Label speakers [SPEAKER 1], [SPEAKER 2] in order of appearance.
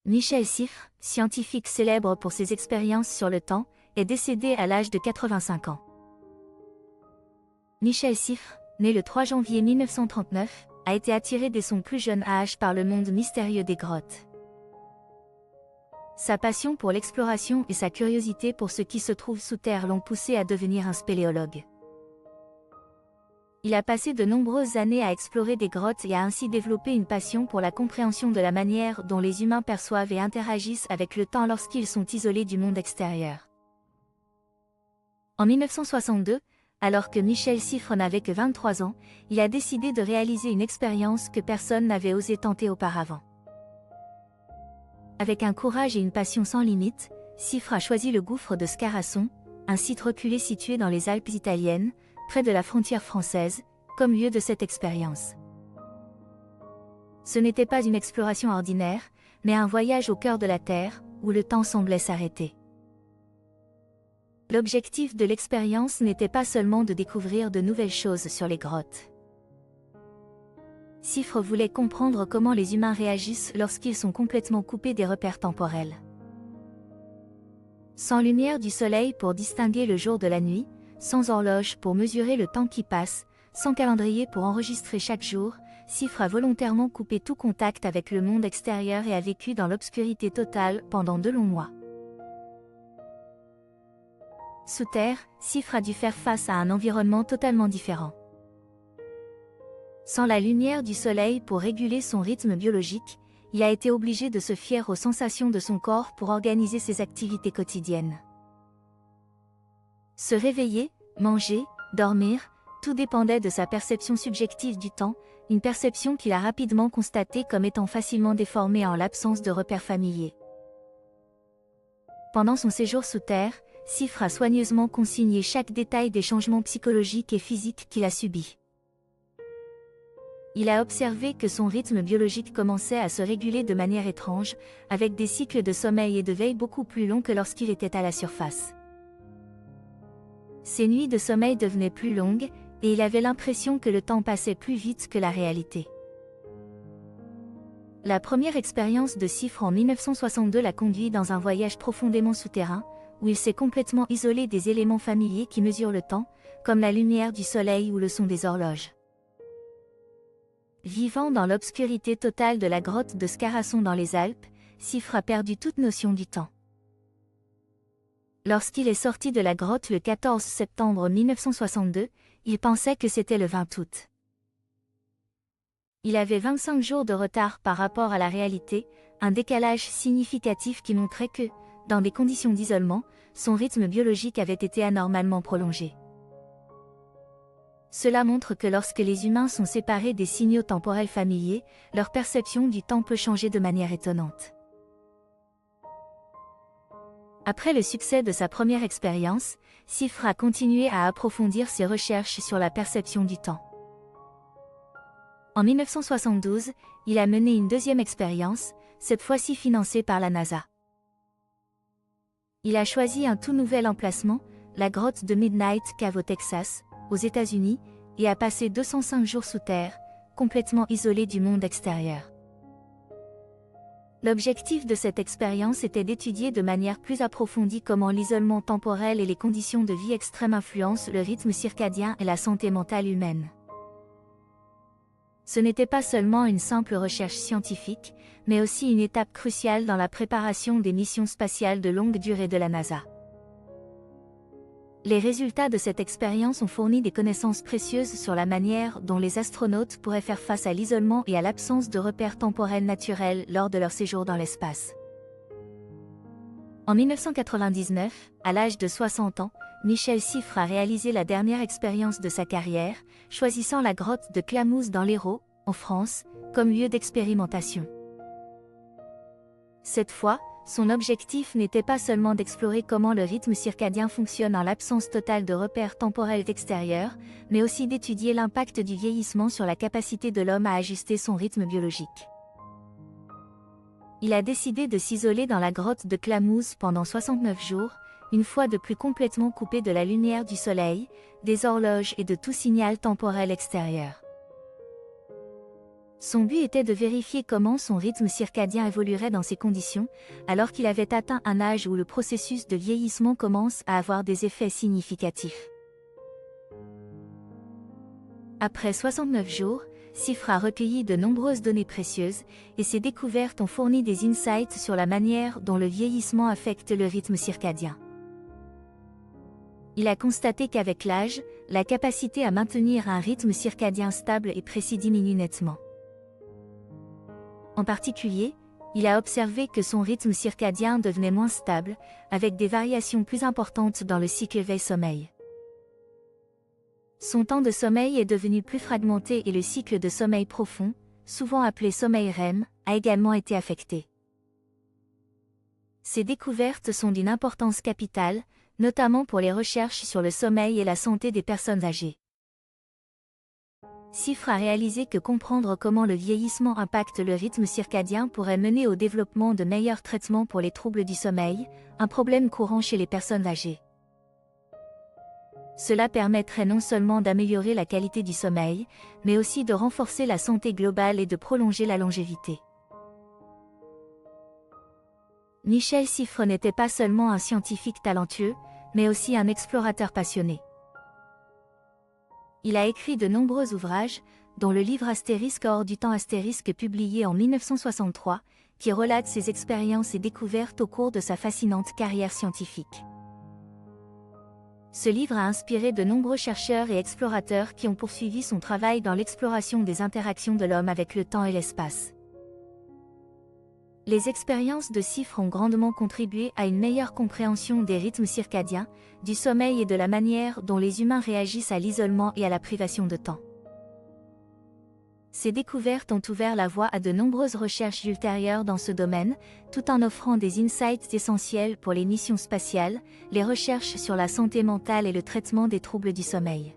[SPEAKER 1] Michel Siffre, scientifique célèbre pour ses expériences sur le temps, est décédé à l'âge de 85 ans. Michel Siffre, né le 3 janvier 1939, a été attiré dès son plus jeune âge par le monde mystérieux des grottes. Sa passion pour l'exploration et sa curiosité pour ce qui se trouve sous terre l'ont poussé à devenir un spéléologue. Il a passé de nombreuses années à explorer des grottes et a ainsi développé une passion pour la compréhension de la manière dont les humains perçoivent et interagissent avec le temps lorsqu'ils sont isolés du monde extérieur. En 1962, alors que Michel Siffre n'avait que 23 ans, il a décidé de réaliser une expérience que personne n'avait osé tenter auparavant. Avec un courage et une passion sans limite, Siffre a choisi le gouffre de Scarasson, un site reculé situé dans les Alpes italiennes, près de la frontière française, comme lieu de cette expérience. Ce n'était pas une exploration ordinaire, mais un voyage au cœur de la Terre, où le temps semblait s'arrêter. L'objectif de l'expérience n'était pas seulement de découvrir de nouvelles choses sur les grottes. Siffre voulait comprendre comment les humains réagissent lorsqu'ils sont complètement coupés des repères temporels. Sans lumière du soleil pour distinguer le jour de la nuit, sans horloge pour mesurer le temps qui passe, sans calendrier pour enregistrer chaque jour, Siffre a volontairement coupé tout contact avec le monde extérieur et a vécu dans l'obscurité totale pendant de longs mois. Sous terre, Siffre a dû faire face à un environnement totalement différent. Sans la lumière du soleil pour réguler son rythme biologique, il a été obligé de se fier aux sensations de son corps pour organiser ses activités quotidiennes. Se réveiller, manger, dormir, tout dépendait de sa perception subjective du temps, une perception qu'il a rapidement constatée comme étant facilement déformée en l'absence de repères familiers. Pendant son séjour sous terre, Siffre a soigneusement consigné chaque détail des changements psychologiques et physiques qu'il a subis. Il a observé que son rythme biologique commençait à se réguler de manière étrange, avec des cycles de sommeil et de veille beaucoup plus longs que lorsqu'il était à la surface. Ses nuits de sommeil devenaient plus longues, et il avait l'impression que le temps passait plus vite que la réalité. La première expérience de Siffre en 1962 l'a conduit dans un voyage profondément souterrain, où il s'est complètement isolé des éléments familiers qui mesurent le temps, comme la lumière du soleil ou le son des horloges. Vivant dans l'obscurité totale de la grotte de Scarasson dans les Alpes, Siffre a perdu toute notion du temps. Lorsqu'il est sorti de la grotte le 14 septembre 1962, il pensait que c'était le 20 août. Il avait 25 jours de retard par rapport à la réalité, un décalage significatif qui montrait que, dans des conditions d'isolement, son rythme biologique avait été anormalement prolongé. Cela montre que lorsque les humains sont séparés des signaux temporels familiers, leur perception du temps peut changer de manière étonnante. Après le succès de sa première expérience, Siffre a continué à approfondir ses recherches sur la perception du temps. En 1972, il a mené une deuxième expérience, cette fois-ci financée par la NASA. Il a choisi un tout nouvel emplacement, la grotte de Midnight Cave au Texas, aux États-Unis, et a passé 205 jours sous terre, complètement isolé du monde extérieur. L'objectif de cette expérience était d'étudier de manière plus approfondie comment l'isolement temporel et les conditions de vie extrêmes influencent le rythme circadien et la santé mentale humaine. Ce n'était pas seulement une simple recherche scientifique, mais aussi une étape cruciale dans la préparation des missions spatiales de longue durée de la NASA. Les résultats de cette expérience ont fourni des connaissances précieuses sur la manière dont les astronautes pourraient faire face à l'isolement et à l'absence de repères temporels naturels lors de leur séjour dans l'espace. En 1999, à l'âge de 60 ans, Michel Siffre a réalisé la dernière expérience de sa carrière, choisissant la grotte de Clamouze dans l'Hérault, en France, comme lieu d'expérimentation. Cette fois, son objectif n'était pas seulement d'explorer comment le rythme circadien fonctionne en l'absence totale de repères temporels extérieurs, mais aussi d'étudier l'impact du vieillissement sur la capacité de l'homme à ajuster son rythme biologique. Il a décidé de s'isoler dans la grotte de Clamouze pendant 69 jours, une fois de plus complètement coupé de la lumière du soleil, des horloges et de tout signal temporel extérieur. Son but était de vérifier comment son rythme circadien évoluerait dans ces conditions, alors qu'il avait atteint un âge où le processus de vieillissement commence à avoir des effets significatifs. Après 69 jours, CIFRE a recueilli de nombreuses données précieuses, et ses découvertes ont fourni des insights sur la manière dont le vieillissement affecte le rythme circadien. Il a constaté qu'avec l'âge, la capacité à maintenir un rythme circadien stable et précis diminue nettement. En particulier, il a observé que son rythme circadien devenait moins stable, avec des variations plus importantes dans le cycle veille-sommeil. Son temps de sommeil est devenu plus fragmenté et le cycle de sommeil profond, souvent appelé sommeil REM, a également été affecté. Ces découvertes sont d'une importance capitale, notamment pour les recherches sur le sommeil et la santé des personnes âgées. CIFRE a réalisé que comprendre comment le vieillissement impacte le rythme circadien pourrait mener au développement de meilleurs traitements pour les troubles du sommeil, un problème courant chez les personnes âgées. Cela permettrait non seulement d'améliorer la qualité du sommeil, mais aussi de renforcer la santé globale et de prolonger la longévité. Michel CIFRE n'était pas seulement un scientifique talentueux, mais aussi un explorateur passionné. Il a écrit de nombreux ouvrages, dont le livre Astérisque hors du temps astérisque publié en 1963, qui relate ses expériences et découvertes au cours de sa fascinante carrière scientifique. Ce livre a inspiré de nombreux chercheurs et explorateurs qui ont poursuivi son travail dans l'exploration des interactions de l'homme avec le temps et l'espace. Les expériences de CIFRE ont grandement contribué à une meilleure compréhension des rythmes circadiens, du sommeil et de la manière dont les humains réagissent à l'isolement et à la privation de temps. Ces découvertes ont ouvert la voie à de nombreuses recherches ultérieures dans ce domaine, tout en offrant des insights essentiels pour les missions spatiales, les recherches sur la santé mentale et le traitement des troubles du sommeil.